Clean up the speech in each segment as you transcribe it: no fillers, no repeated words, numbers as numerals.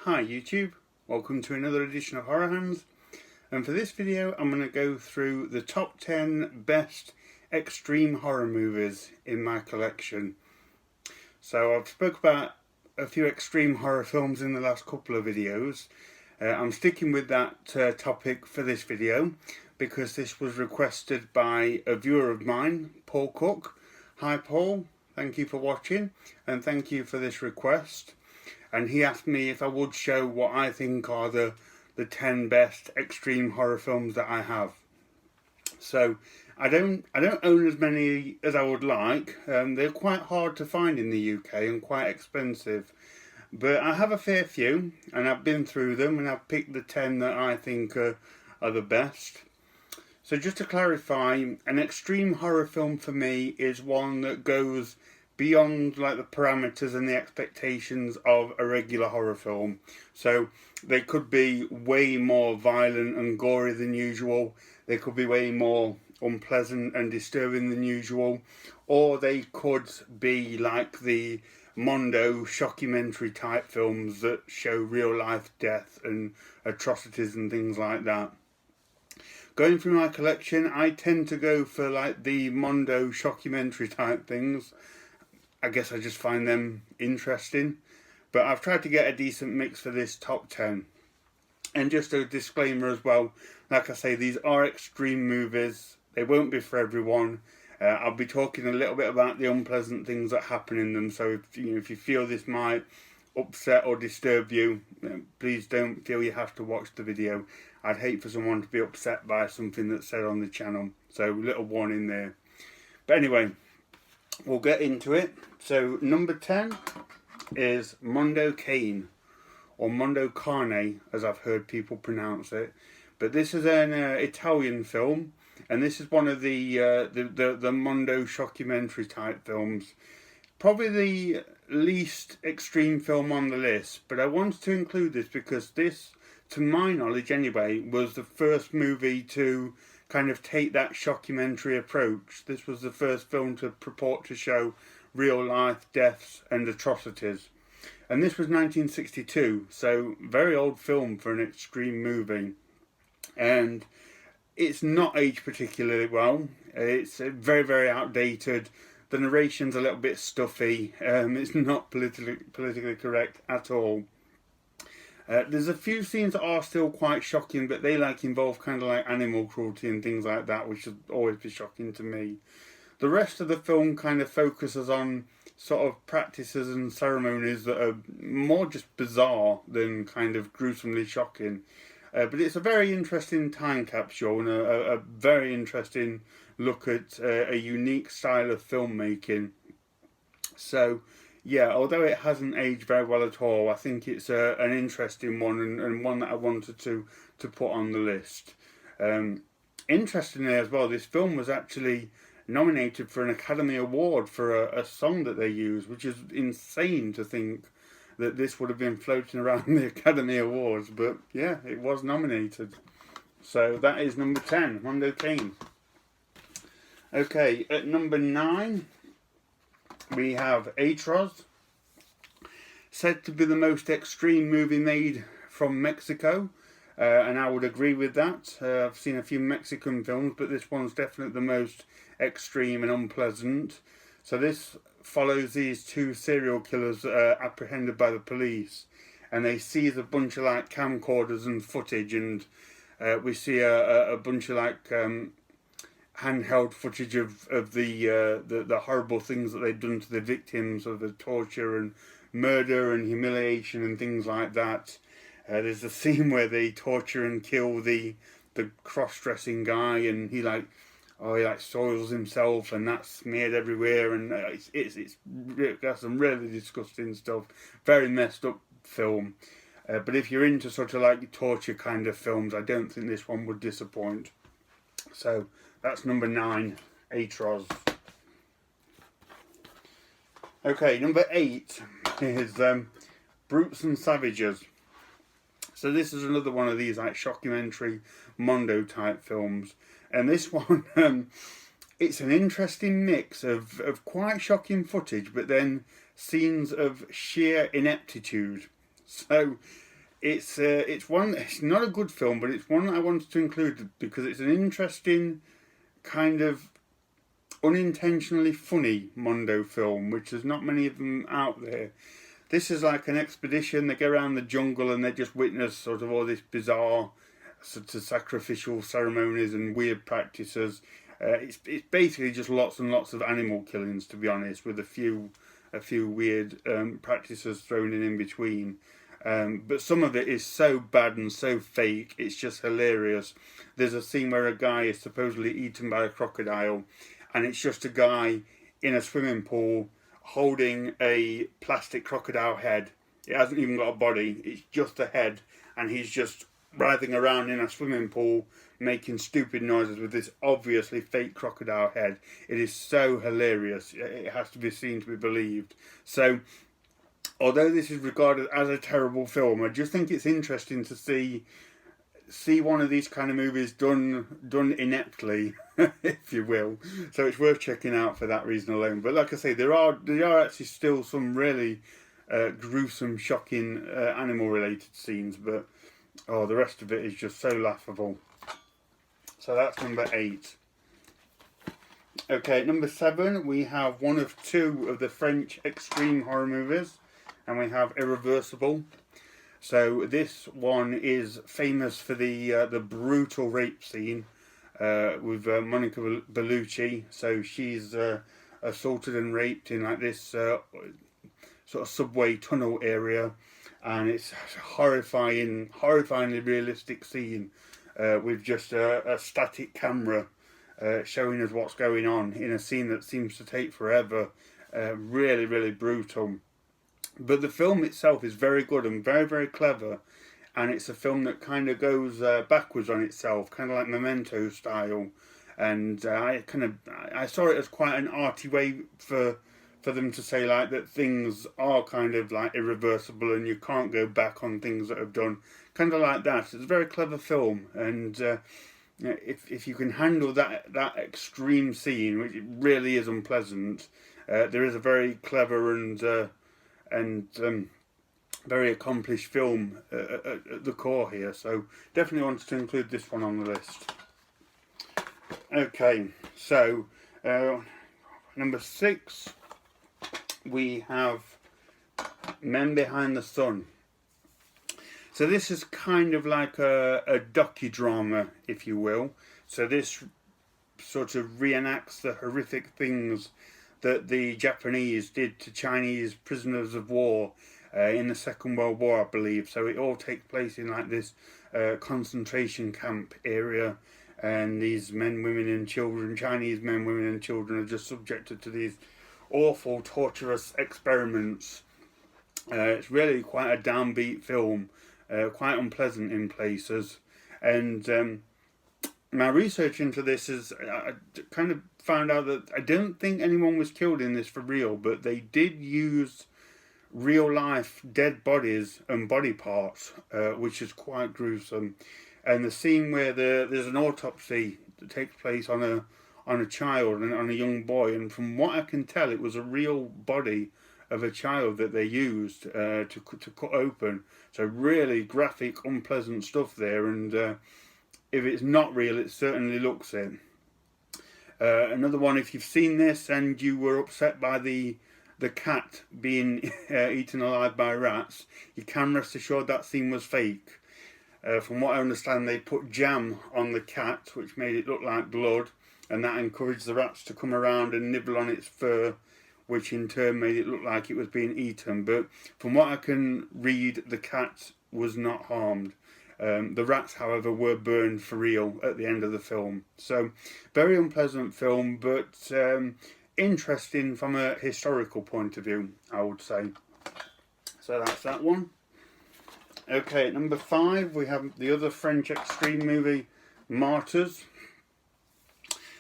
Hi YouTube, welcome to another edition of Horror Hands, and for this video I'm going to go through the top 10 best extreme horror movies in my collection. So I've spoke about a few extreme horror films in the last couple of videos. I'm sticking with that topic for this video because this was requested by a viewer of mine, Paul Cook. Hi Paul, thank you for watching and thank you for this request. And he asked me if I would show what I think are the 10 best extreme horror films that I have. So I don't own as many as I would like. They're quite hard to find in the UK and quite expensive. But I have a fair few and I've been through them and I've picked the 10 that I think are the best. So just to clarify, an extreme horror film for me is one that goes beyond like the parameters and the expectations of a regular horror film. So they could be way more violent and gory than usual. They could be way more unpleasant and disturbing than usual. Or they could be like the Mondo shockumentary type films that show real life death and atrocities and things like that. Going through my collection, I tend to go for like the Mondo shockumentary type things. I guess I just find them interesting, but I've tried to get a decent mix for this top 10. And just a disclaimer as well, like I say, these are extreme movies. They won't be for everyone. I'll be talking a little bit about the unpleasant things that happen in them, so if you feel this might upset or disturb you, please don't feel you have to watch the video. I'd hate for someone to be upset by something that's said on the channel, so little warning there. But anyway, we'll get into it. So number 10 is Mondo Cane, or Mondo Cane as I've heard people pronounce it. But this is an Italian film, and this is one of the Mondo shockumentary type films. Probably the least extreme film on the list, but I wanted to include this because this, to my knowledge anyway, was the first movie to kind of take that shockumentary approach. This was the first film to purport to show real life deaths and atrocities. And this was 1962, so very old film for an extreme movie. And it's not aged particularly well. It's very, very outdated. The narration's a little bit stuffy. It's not politically correct at all. There's a few scenes that are still quite shocking, but they involve kind of like animal cruelty and things like that, which should always be shocking to me. The rest of the film kind of focuses on sort of practices and ceremonies that are more just bizarre than kind of gruesomely shocking. But it's a very interesting time capsule and a very interesting look at a unique style of filmmaking. So yeah, although it hasn't aged very well at all, I think it's an interesting one and one that I wanted to put on the list. Interestingly as well, this film was actually nominated for an Academy Award for a song that they used, which is insane to think that this would have been floating around the Academy Awards, but yeah, it was nominated. So that is number 10, Mondo Cane. Okay, at number 9, we have Atroz, said to be the most extreme movie made from Mexico, and I would agree with that. I've seen a few Mexican films, but this one's definitely the most extreme and unpleasant. So this follows these two serial killers that are apprehended by the police, and they seize a bunch of like camcorders and footage, and we see a bunch of like handheld footage of the horrible things that they've done to the victims of the torture and murder and humiliation and things like that. There's a scene where they torture and kill the cross-dressing guy, and he soils himself and that's smeared everywhere, and it's got some really disgusting stuff. Very messed up film. But if you're into sort of like torture kind of films, I don't think this one would disappoint. So that's number 9, Atroz. Okay, number 8 is Brutes and Savages. So this is another one of these like shockumentary Mondo type films. And this one, it's an interesting mix of quite shocking footage, but then scenes of sheer ineptitude. So it's one. It's not a good film, but it's one that I wanted to include because it's an interesting kind of unintentionally funny Mondo film, which there's not many of them out there. This is like an expedition. They go around the jungle and they just witness sort of all this bizarre sort of sacrificial ceremonies and weird practices. It's basically just lots and lots of animal killings, to be honest, with a few weird practices thrown in between. But some of it is so bad and so fake, it's just hilarious. There's a scene where a guy is supposedly eaten by a crocodile, and it's just a guy in a swimming pool holding a plastic crocodile head. It hasn't even got a body, it's just a head, and he's just writhing around in a swimming pool making stupid noises with this obviously fake crocodile head. It is so hilarious, it has to be seen to be believed. So although this is regarded as a terrible film, I just think it's interesting to see one of these kind of movies done ineptly, if you will. So it's worth checking out for that reason alone. But like I say, there are actually still some really gruesome, shocking animal-related scenes, but the rest of it is just so laughable. So that's number 8. Okay, number 7, we have one of 2 of the French extreme horror movies, and we have Irreversible. So this one is famous for the brutal rape scene with Monica Bellucci. So she's assaulted and raped in like this sort of subway tunnel area, and it's a horrifyingly realistic scene with just a static camera showing us what's going on in a scene that seems to take forever. Really, really brutal. But the film itself is very good and very, very clever, and it's a film that kind of goes backwards on itself, kind of like Memento style. And I saw it as quite an arty way for them to say like that things are kind of like irreversible and you can't go back on things that have done, kind of like that. It's a very clever film, and if you can handle that extreme scene, which it really is unpleasant, there is a very clever and very accomplished film at the core here. So definitely wanted to include this one on the list. Okay, so number 6, we have Men Behind the Sun. So this is kind of like a docudrama, if you will. So this sort of reenacts the horrific things that the Japanese did to Chinese prisoners of war in the Second World War, I believe. So it all takes place in like this concentration camp area, and these men, women and children, Chinese men, women and children, are just subjected to these awful, torturous experiments. It's really quite a downbeat film, quite unpleasant in places, and my research into this is I kind of found out that I don't think anyone was killed in this for real, but they did use real life dead bodies and body parts, which is quite gruesome. And the scene where there's an autopsy that takes place on a child and on a young boy, and from what I can tell, it was a real body of a child that they used to cut open. So really graphic, unpleasant stuff there, and if it's not real, it certainly looks it. Another one, if you've seen this and you were upset by the cat being eaten alive by rats, you can rest assured that scene was fake. From what I understand, they put jam on the cat, which made it look like blood, and that encouraged the rats to come around and nibble on its fur, which in turn made it look like it was being eaten. But from what I can read, the cat was not harmed. The rats, however, were burned for real at the end of the film. So, very unpleasant film, but interesting from a historical point of view, I would say. So that's that one. Okay, at number 5, we have the other French extreme movie, Martyrs.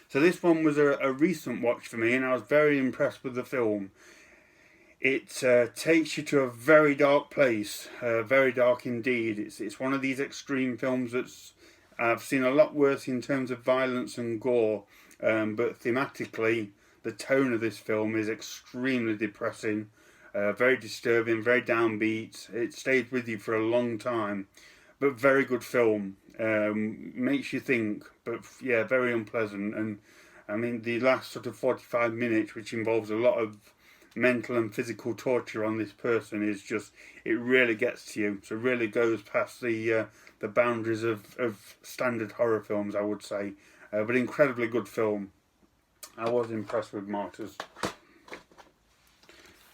So this one was a recent watch for me, and I was very impressed with the film. It takes you to a very dark place, very dark indeed. It's one of these extreme films that's I've seen a lot worse in terms of violence and gore, but thematically the tone of this film is extremely depressing. Very disturbing, very downbeat. It stays with you for a long time, but very good film. Makes you think, but yeah, very unpleasant. And I mean, the last sort of 45 minutes, which involves a lot of mental and physical torture on this person, is just, it really gets to you. So it really goes past the boundaries of standard horror films, I would say. But incredibly good film. I was impressed with Martyrs.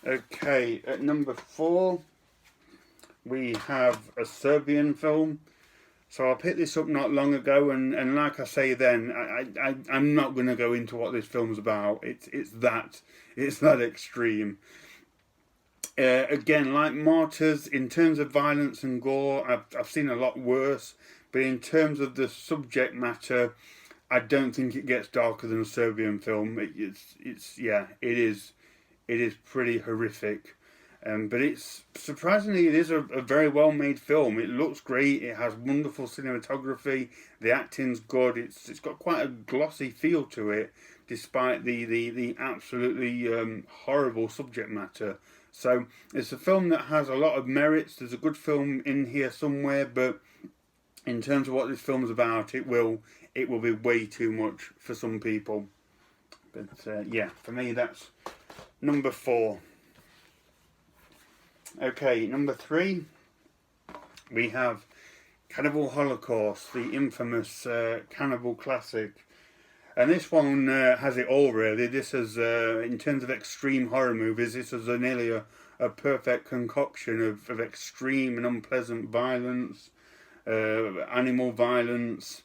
Okay, at number 4, we have a Serbian film. So I picked this up not long ago, and like I say then, I'm not going to go into what this film's about. It's that extreme. Again, like Martyrs, in terms of violence and gore, I've seen a lot worse. But in terms of the subject matter, I don't think it gets darker than a Serbian film. It is pretty horrific. But it's surprisingly, it is a very well made film. It looks great. It has wonderful cinematography. The acting's good. It's got quite a glossy feel to it, despite the absolutely horrible subject matter. So it's a film that has a lot of merits. There's a good film in here somewhere, but in terms of what this film's about, it will be way too much for some people. But yeah, for me, that's number 4. Okay, number 3, we have Cannibal Holocaust, the infamous cannibal classic. And this one has it all, really. This is, in terms of extreme horror movies, this is nearly a perfect concoction of extreme and unpleasant violence, animal violence.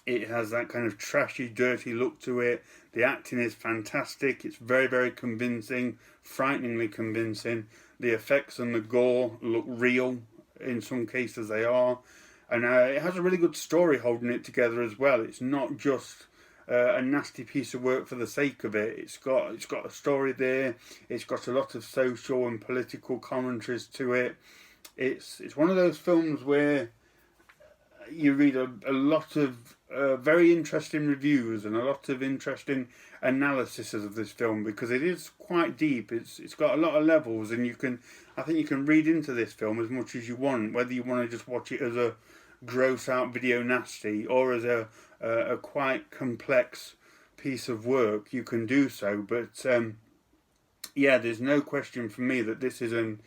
It has that kind of trashy, dirty look to it. The acting is fantastic. It's very, very convincing, frighteningly convincing. The effects and the gore look real. In some cases they are. And it has a really good story holding it together as well. It's not just a nasty piece of work for the sake of it. It's got a story there. It's got a lot of social and political commentaries to it. It's one of those films where you read a lot of very interesting reviews and a lot of interesting analysis of this film, because it is quite deep. It's got a lot of levels, and I think you can read into this film as much as you want, whether you want to just watch it as a gross out video nasty or as a quite complex piece of work. You can do so, but yeah, there's no question for me that this is an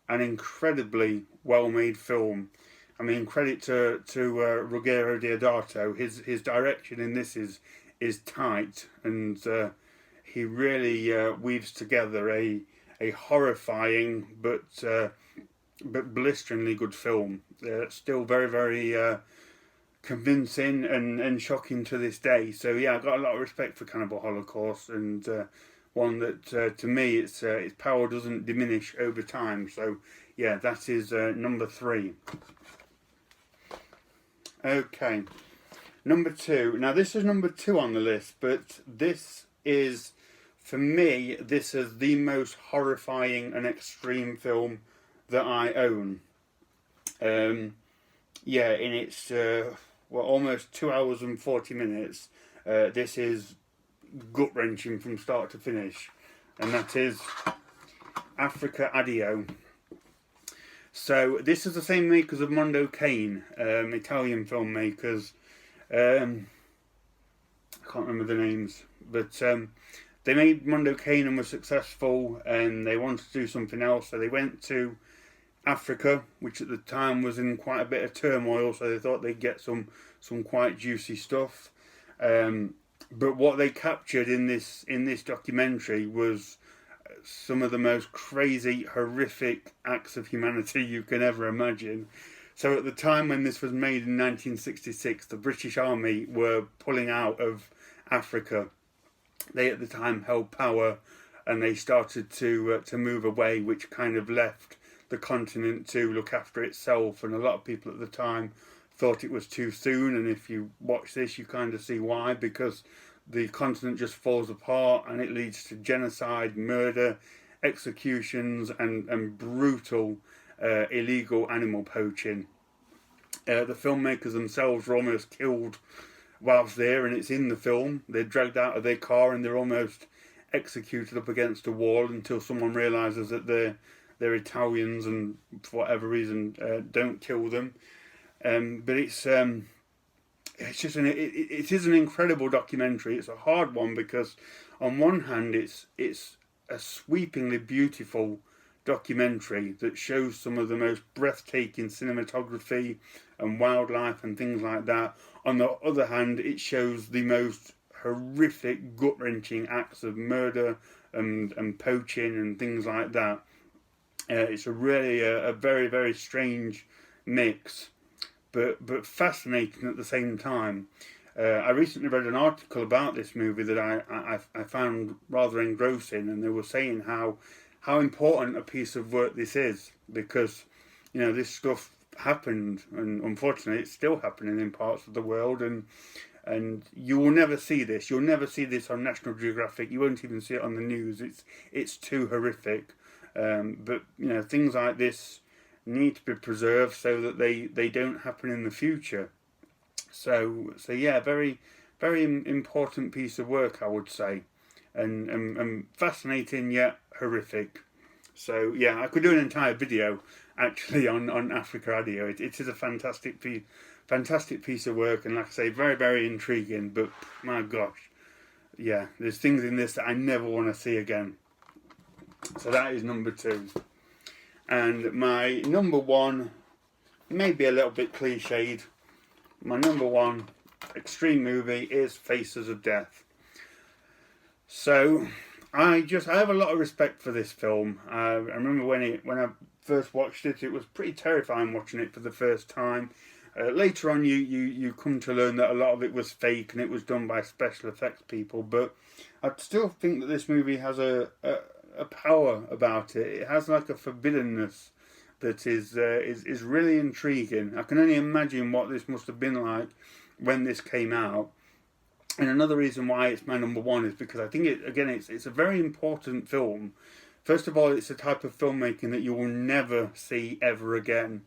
incredibly well made film. I mean, credit to Ruggero Deodato. His direction in this is tight, and he really weaves together a horrifying but blisteringly good film. Still very, very convincing and shocking to this day. So yeah, I've got a lot of respect for Cannibal Holocaust, and one that to me its power doesn't diminish over time. So yeah, that is number 3. Okay, number 2. Now this is number 2 on the list, but this is, for me, this is the most horrifying and extreme film that I own. Yeah, in its almost 2 hours and 40 minutes, this is gut wrenching from start to finish, and that is Africa Addio. So this is the same makers of Mondo Cane, Italian filmmakers. I can't remember the names, but they made Mondo Cane and were successful, and they wanted to do something else, so they went to Africa, which at the time was in quite a bit of turmoil, so they thought they'd get some quite juicy stuff. But what they captured in this documentary was some of the most crazy, horrific acts of humanity you can ever imagine. So at the time when this was made in 1966, the British Army were pulling out of Africa. They at the time held power, and they started to move away, which kind of left the continent to look after itself. And a lot of people at the time thought it was too soon, and if you watch this you kind of see why, because the continent just falls apart and it leads to genocide, murder, executions, and brutal illegal animal poaching. The filmmakers themselves were almost killed whilst there, and it's in the film. They're dragged out of their car and they're almost executed up against a wall until someone realises that they're Italians and for whatever reason don't kill them. But it's just it is an incredible documentary. It's a hard one because on one hand it's a sweepingly beautiful documentary that shows some of the most breathtaking cinematography and wildlife and things like that. On the other hand, it shows the most horrific, gut-wrenching acts of murder and poaching and things like that. It's a really a very, very strange mix, but fascinating at the same time. I recently read an article about this movie that I found rather engrossing, and they were saying how important a piece of work this is, because this stuff happened, and unfortunately it's still happening in parts of the world, and you will never see this. You'll never see this on National Geographic. You won't even see it on the news. It's too horrific. But things like this need to be preserved so that they don't happen in the future. So yeah, very, very important piece of work, I would say, and fascinating yet horrific. So yeah, I could do an entire video actually on Africa Addio. It is a fantastic piece of work, and like I say, very, very intriguing. But my gosh, yeah, there's things in this that I never want to see again. So that is number 2. And my number 1, maybe a little bit cliched, my number 1 extreme movie is Faces of Death. So I have a lot of respect for this film. I remember when I first watched it, it was pretty terrifying watching it for the first time. Later on, you come to learn that a lot of it was fake and it was done by special effects people. But I still think that this movie has a power about it. It has like a forbiddenness that is really intriguing. I can only imagine what this must have been like when this came out. And another reason why it's my number 1 is because I think it's a very important film. First of all, it's a type of filmmaking that you will never see ever again.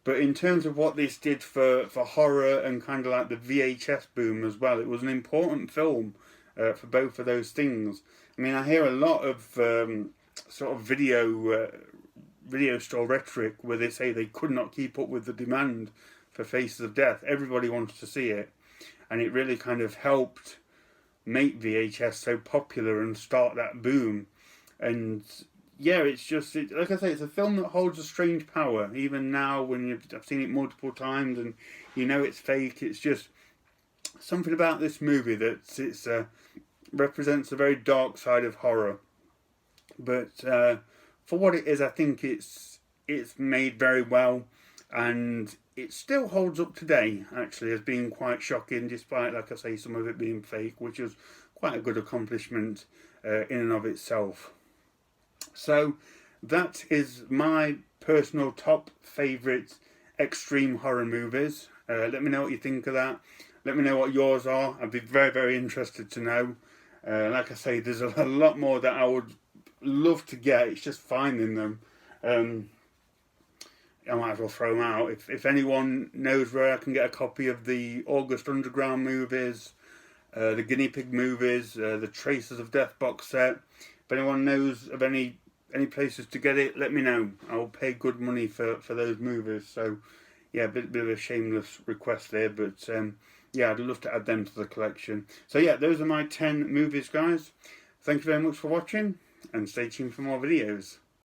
But in terms of what this did for horror and kind of like the VHS boom as well, it was an important film for both of those things. I mean, I hear a lot of sort of video store rhetoric where they say they could not keep up with the demand for Faces of Death. Everybody wanted to see it, and it really kind of helped make VHS so popular and start that boom. And yeah, it's just, like I say, it's a film that holds a strange power. Even now, when I've seen it multiple times and it's fake, it's just something about this movie that represents a very dark side of horror. But for what it is, I think it's made very well, and it still holds up today, actually, as being quite shocking, despite, like I say, some of it being fake, which is quite a good accomplishment in and of itself. So that is my personal top favourite extreme horror movies. Let me know what you think of that. Let me know what yours are. I'd be very, very interested to know. Like I say, there's a lot more that I would love to get. It's just finding them. I might as well throw them out. If anyone knows where I can get a copy of the August Underground movies, the Guinea Pig movies, the Traces of Death box set, if anyone knows of any places to get it, let me know. I'll pay good money for those movies. So yeah, a bit of a shameless request there, but yeah, I'd love to add them to the collection. So yeah, those are my 10 movies, guys. Thank you very much for watching, and stay tuned for more videos.